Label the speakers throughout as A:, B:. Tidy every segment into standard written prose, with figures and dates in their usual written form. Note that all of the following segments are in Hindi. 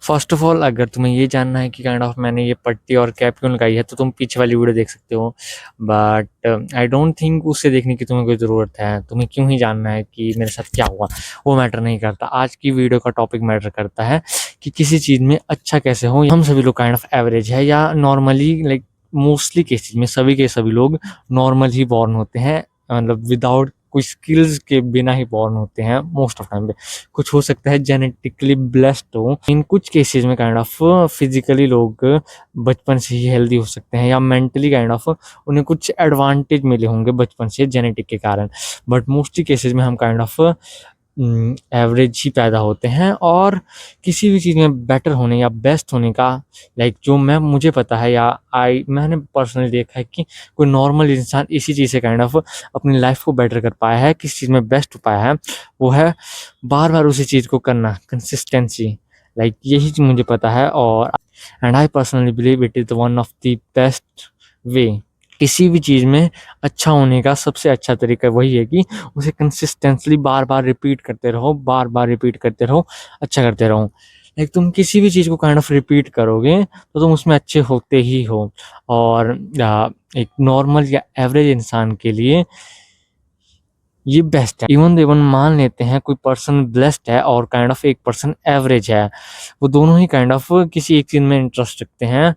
A: फर्स्ट ऑफ ऑल अगर तुम्हें ये जानना है कि काइंड ऑफ मैंने ये पट्टी और कैप क्यों लगाई है तो तुम पीछे वाली वीडियो देख सकते हो। बट आई डोंट थिंक उससे देखने की तुम्हें कोई ज़रूरत है। तुम्हें क्यों ही जानना है कि मेरे साथ क्या हुआ, वो मैटर नहीं करता। आज की वीडियो का टॉपिक मैटर करता है कि किसी चीज़ में अच्छा कैसे हो। हम सभी लोग काइंड ऑफ एवरेज है या नॉर्मली लाइक मोस्टली केसेज में सभी के सभी लोग नॉर्मल ही बॉर्न होते हैं, मतलब विदाउट कोई स्किल्स के बिना ही बॉर्न होते हैं मोस्ट ऑफ टाइम पे। कुछ हो सकता है जेनेटिकली ब्लेस्ड हो, इन कुछ केसेस में काइंड ऑफ फिजिकली लोग बचपन से ही हेल्दी हो सकते हैं या मेंटली काइंड ऑफ उन्हें कुछ एडवांटेज मिले होंगे बचपन से जेनेटिक के कारण। बट मोस्टली केसेस में हम काइंड ऑफ एवरेज ही पैदा होते हैं और किसी भी चीज़ में बेटर होने या बेस्ट होने का लाइक जो मैं मुझे पता है या मैंने पर्सनली देखा है कि कोई नॉर्मल इंसान इसी चीज़ से काइंड ऑफ अपनी लाइफ को बेटर कर पाया है, किस चीज़ में बेस्ट हो पाया है, वो है बार बार उसी चीज़ को करना, कंसिस्टेंसी। लाइक यही चीज़ मुझे पता है और and I personally believe it is the one of the best way. किसी भी चीज़ में अच्छा होने का सबसे अच्छा तरीका वही है कि उसे कंसिस्टेंटली बार बार रिपीट करते रहो, बार बार रिपीट करते रहो, अच्छा करते रहो। लाइक तुम किसी भी चीज़ को काइंड ऑफ रिपीट करोगे तो तुम उसमें अच्छे होते ही हो। और एक नॉर्मल या एवरेज इंसान के लिए ये बेस्ट है। इवन मान लेते हैं कोई पर्सन ब्लेस्ड है और काइंड ऑफ एक पर्सन एवरेज है, वो दोनों ही काइंड ऑफ किसी एक चीज़ में इंटरेस्ट रखते हैं।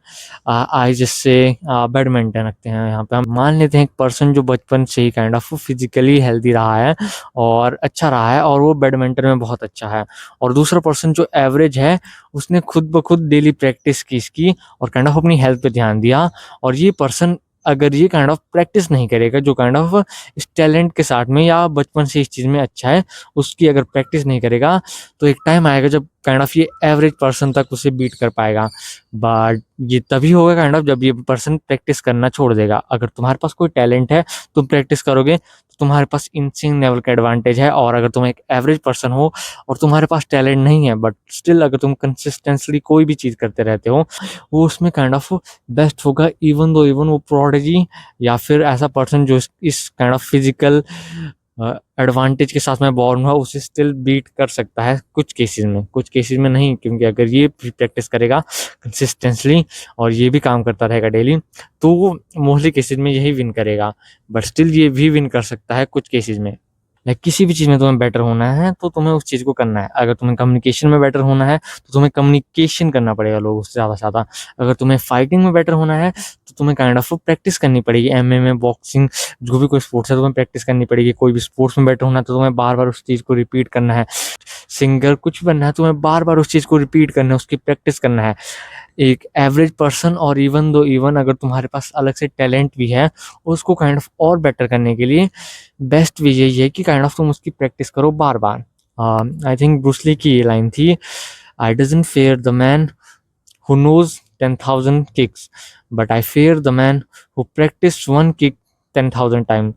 A: आई जैसे बैडमिंटन रखते हैं। यहाँ पे हम मान लेते हैं एक पर्सन जो बचपन से ही काइंड ऑफ फिजिकली हेल्दी रहा है और अच्छा रहा है और वो बैडमिंटन में बहुत अच्छा है, और दूसरा पर्सन जो एवरेज है उसने खुद ब खुद डेली प्रैक्टिस की इसकी और काइंड ऑफ अपनी हेल्थ पे ध्यान दिया। और ये पर्सन अगर ये काइंड ऑफ प्रैक्टिस नहीं करेगा, जो काइंड ऑफ इस टैलेंट के साथ में या बचपन से इस चीज़ में अच्छा है, उसकी अगर प्रैक्टिस नहीं करेगा तो एक टाइम आएगा जब काइंड ऑफ ये एवरेज पर्सन तक उसे बीट कर पाएगा। बट ये तभी होगा काइंड ऑफ जब ये पर्सन प्रैक्टिस करना छोड़ देगा। अगर तुम्हारे पास कोई टैलेंट है, तुम प्रैक्टिस करोगे तो तुम्हारे पास इनसेन लेवल का एडवांटेज है। और अगर तुम एक एवरेज पर्सन हो और तुम्हारे पास टैलेंट नहीं है बट स्टिल अगर तुम कंसिस्टेंटली कोई भी चीज़ करते रहते हो, वो उसमें काइंड ऑफ बेस्ट होगा। इवन वो प्रोडिजी या फिर ऐसा पर्सन जो इस काइंड ऑफ फिजिकल एडवांटेज के साथ में बॉर्न हुआ, उसे स्टिल बीट कर सकता है कुछ केसेस में, कुछ केसेस में नहीं। क्योंकि अगर ये प्रैक्टिस करेगा कंसिस्टेंटली और ये भी काम करता रहेगा डेली, तो वो मोस्टली केसेस में यही विन करेगा। बट स्टिल ये भी विन कर सकता है कुछ केसेस में। लाइक किसी भी चीज़ में तुम्हें बेटर होना है तो तुम्हें उस चीज़ को करना है। अगर तुम्हें कम्युनिकेशन में बेटर होना है तो तुम्हें कम्युनिकेशन करना पड़ेगा लोगों से ज़्यादा से ज़्यादा। अगर तुम्हें फाइटिंग में बेटर होना है तो तुम्हें काइंड ऑफ प्रैक्टिस करनी पड़ेगी। एमएमए, बॉक्सिंग, जो भी कोई स्पोर्ट्स है तुम्हें प्रैक्टिस करनी पड़ेगी। कोई भी स्पोर्ट्स में बेटर होना है तो तुम्हें बार बार उस चीज़ को रिपीट करना है। सिंगर कुछ भी बनना है तुम्हें बार बार उस चीज़ को रिपीट करना है, उसकी प्रैक्टिस करना है। एक एवरेज पर्सन और इवन अगर तुम्हारे पास अलग से टैलेंट भी है, उसको काइंड ऑफ और बेटर करने के लिए बेस्ट वे यही है कि काइंड ऑफ तुम उसकी प्रैक्टिस करो बार बार। आई थिंक ब्रूस ली की ये लाइन थी, I doesn't fair the man who knows 10,000 kicks, but I fear the man who practiced one kick 10,000 times।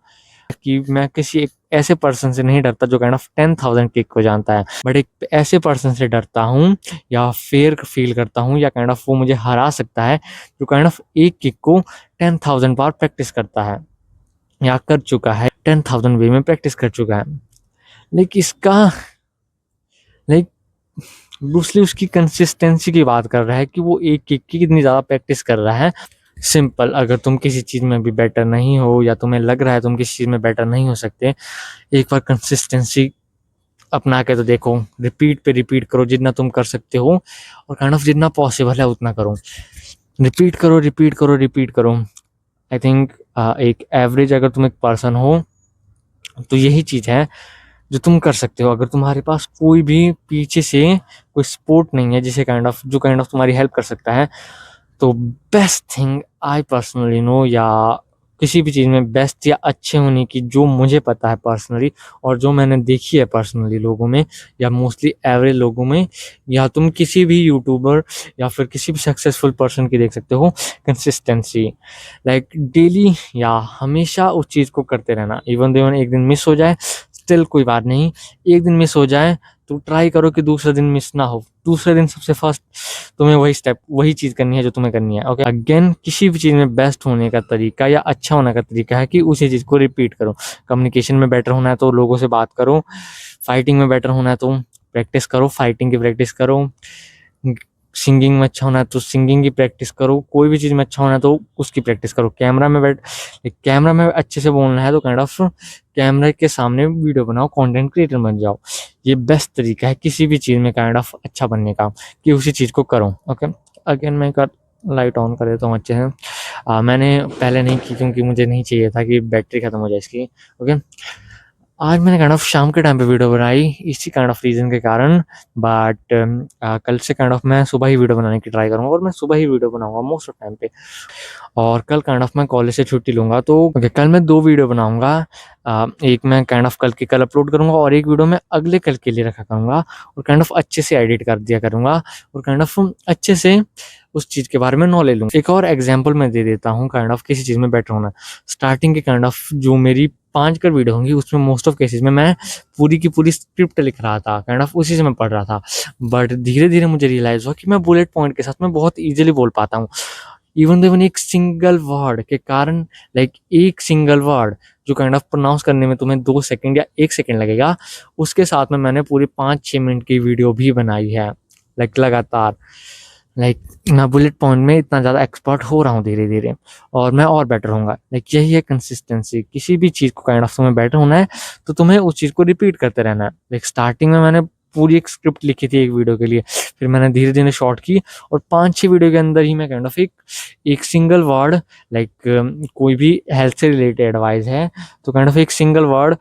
A: कि मैं किसी एक ऐसे पर्सन से नहीं डरता जो काइंड ऑफ 10,000 किक को जानता है, बट एक ऐसे पर्सन से डरता हूँ या फेयर फील करता हूँ या काइंड ऑफ वो मुझे हरा सकता है जो काइंड ऑफ एक किक को 10,000 बार प्रैक्टिस करता है या कर चुका है, 10,000 वे में प्रैक्टिस कर चुका है। लेकिन इसका लाइक ब्रूस ली उसकी कंसिस्टेंसी की बात कर रहा है कि वो एक किक की कितनी ज़्यादा प्रैक्टिस कर रहा है। सिंपल, अगर तुम किसी चीज़ में भी बेटर नहीं हो या तुम्हें लग रहा है तुम किसी चीज़ में बेटर नहीं हो सकते, एक बार कंसिस्टेंसी अपना के तो देखो। रिपीट पे रिपीट करो जितना तुम कर सकते हो और काइंड ऑफ जितना पॉसिबल है उतना करो। रिपीट करो, रिपीट करो, रिपीट करो। आई थिंक एक एवरेज अगर तुम एक पर्सन हो तो यही चीज़ है जो तुम कर सकते हो। अगर तुम्हारे पास कोई भी पीछे से कोई सपोर्ट नहीं है जिसे काइंड ऑफ जो काइंड ऑफ तुम्हारी हेल्प कर सकता है, तो best thing I personally know या किसी भी चीज़ में बेस्ट या अच्छे होने की जो मुझे पता है पर्सनली और जो मैंने देखी है पर्सनली लोगों में या मोस्टली एवरेज लोगों में, या तुम किसी भी यूट्यूबर या फिर किसी भी सक्सेसफुल पर्सन की देख सकते हो, कंसिस्टेंसी। लाइक डेली या हमेशा उस चीज़ को करते रहना। इवन दो एक दिन मिस हो जाए स्टिल कोई बात नहीं, एक दिन मिस हो जाए तो ट्राई करो कि दूसरे दिन मिस ना हो। दूसरे दिन सबसे फर्स्ट तुम्हें वही चीज़ करनी है जो तुम्हें करनी है। ओके, अगेन किसी भी चीज़ में बेस्ट होने का तरीका या अच्छा होने का तरीका है कि उसी चीज़ को रिपीट करो। कम्युनिकेशन में बेटर होना है तो लोगों से बात करो, फाइटिंग में बेटर होना है तो प्रैक्टिस करो, फाइटिंग की प्रैक्टिस करो, सिंगिंग में अच्छा होना है तो सिंगिंग की प्रैक्टिस करो, कोई भी चीज़ में अच्छा होना है तो उसकी प्रैक्टिस करो। कैमरा में अच्छे से बोलना है तो काइंड ऑफ कैमरे के सामने वीडियो बनाओ, कंटेंट क्रिएटर बन जाओ। ये बेस्ट तरीका है किसी भी चीज़ में काइंड ऑफ अच्छा बनने का, कि उसी चीज़ को करो। ओके, अगेन मैं एक लाइट ऑन कर देता हूँ अच्छे से। मैंने पहले नहीं की क्योंकि मुझे नहीं चाहिए था कि बैटरी खत्म हो जाए इसकी। ओके, आज मैंने काइंड ऑफ शाम के टाइम पे वीडियो बनाई इसी काइंड ऑफ रीज़न के कारण, बट कल से काइंड ऑफ मैं सुबह ही वीडियो बनाने की ट्राई करूँगा और मैं सुबह ही वीडियो बनाऊँगा मोस्ट ऑफ टाइम पे। और कल काइंड ऑफ मैं कॉलेज से छुट्टी लूँगा तो ओके, कल मैं 2 वीडियो बनाऊँगा। एक मैं काइंड ऑफ कल की कल अपलोड करूँगा और एक वीडियो मैं अगले कल के लिए रखा करूँगा और काइंड ऑफ अच्छे से एडिट कर दिया करूँगा और काइंड ऑफ अच्छे से उस चीज़ के बारे में नॉलेज लूँगा। एक और एग्ज़ाम्पल मैं दे देता हूँ काइंड ऑफ किसी चीज़ में बेटर होना। स्टार्टिंग के काइंड ऑफ जो मेरी 5 कर वीडियो होंगी उसमें मोस्ट ऑफ केसेज़ में मैं पूरी की पूरी स्क्रिप्ट लिख रहा था, काइंड ऑफ उसी से मैं पढ़ रहा था। बट धीरे-धीरे मुझे रियलाइज़ हुआ कि मैं बुलेट पॉइंट के साथ मैं बहुत ईज़िली बोल पाता हूँ। इवन एक सिंगल वर्ड के कारण, लाइक एक सिंगल वर्ड जो काइंड ऑफ प्रोनाउंस करने में तुम्हें 2 सेकंड या 1 सेकंड लगेगा, उसके साथ में मैंने पूरी 5-6 मिनट की वीडियो भी बनाई है, लाइक लगातार। लाइक मैं बुलेट पॉइंट में इतना ज़्यादा एक्सपर्ट हो रहा हूँ धीरे-धीरे और मैं और बेटर होऊँगा। लाइक यही है कंसिस्टेंसी। किसी भी चीज़ को काइंड ऑफ तुम्हें बेटर होना है, तो तुम्हें उस चीज़ को रिपीट करते रहना है। लाइक स्टार्टिंग में मैंने पूरी एक स्क्रिप्ट लिखी थी एक वीडियो के लिए, फिर मैंने धीरे-धीरे शॉर्ट की और 5-6 वीडियो के अंदर ही मैं काइंड ऑफ एक सिंगल वर्ड, लाइक कोई भी हेल्थ से रिलेटेड एडवाइस है, तो काइंड ऑफ एक सिंगल वर्ड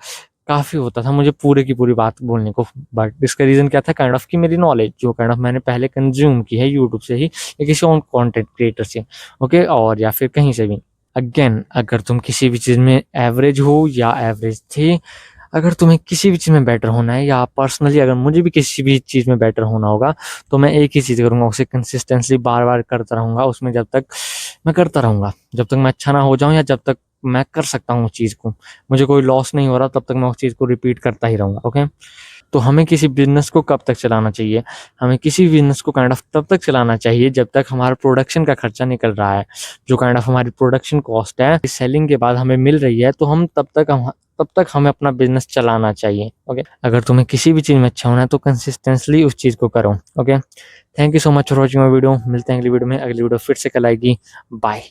A: काफ़ी होता था मुझे पूरे की पूरी बात बोलने को। बट इसका रीज़न क्या था काइंड ऑफ कि मेरी नॉलेज जो काइंड ऑफ मैंने पहले कंज़्यूम की है यूट्यूब से ही या किसी और कंटेंट क्रिएटर से, ओके, और या फिर कहीं से भी। अगेन, अगर तुम किसी भी चीज़ में एवरेज हो या एवरेज थे, अगर तुम्हें किसी भी चीज़ में बेटर होना है या पर्सनली अगर मुझे भी किसी भी चीज़ में बेटर होना होगा, तो मैं एक ही चीज़ करूँगा, उसे कंसिस्टेंटली बार-बार करता रहूँगा, उसमें जब तक मैं करता रहूँगा, जब तक मैं अच्छा ना हो जाऊँ या जब तक मैं कर सकता हूँ उस चीज़ को, मुझे कोई लॉस नहीं हो रहा, तब तक मैं उस चीज़ को रिपीट करता ही रहूँगा। ओके? तो हमें किसी बिज़नेस को कब तक चलाना चाहिए? हमें किसी बिज़नेस को काइंड ऑफ तब तक चलाना चाहिए जब तक हमारा प्रोडक्शन का खर्चा निकल रहा है। जो काइंड ऑफ हमारी प्रोडक्शन कॉस्ट है, सेलिंग के बाद हमें मिल रही है, तो तब तक हमें अपना बिज़नेस चलाना चाहिए। ओके? अगर तुम्हें किसी भी चीज़ में अच्छा होना है तो कंसिस्टेंटली उस चीज़ को करो। Okay? Thank you so much for watching my video. मिलते हैं अगली वीडियो में। अगली वीडियो फिर से कल आएगी। बाय।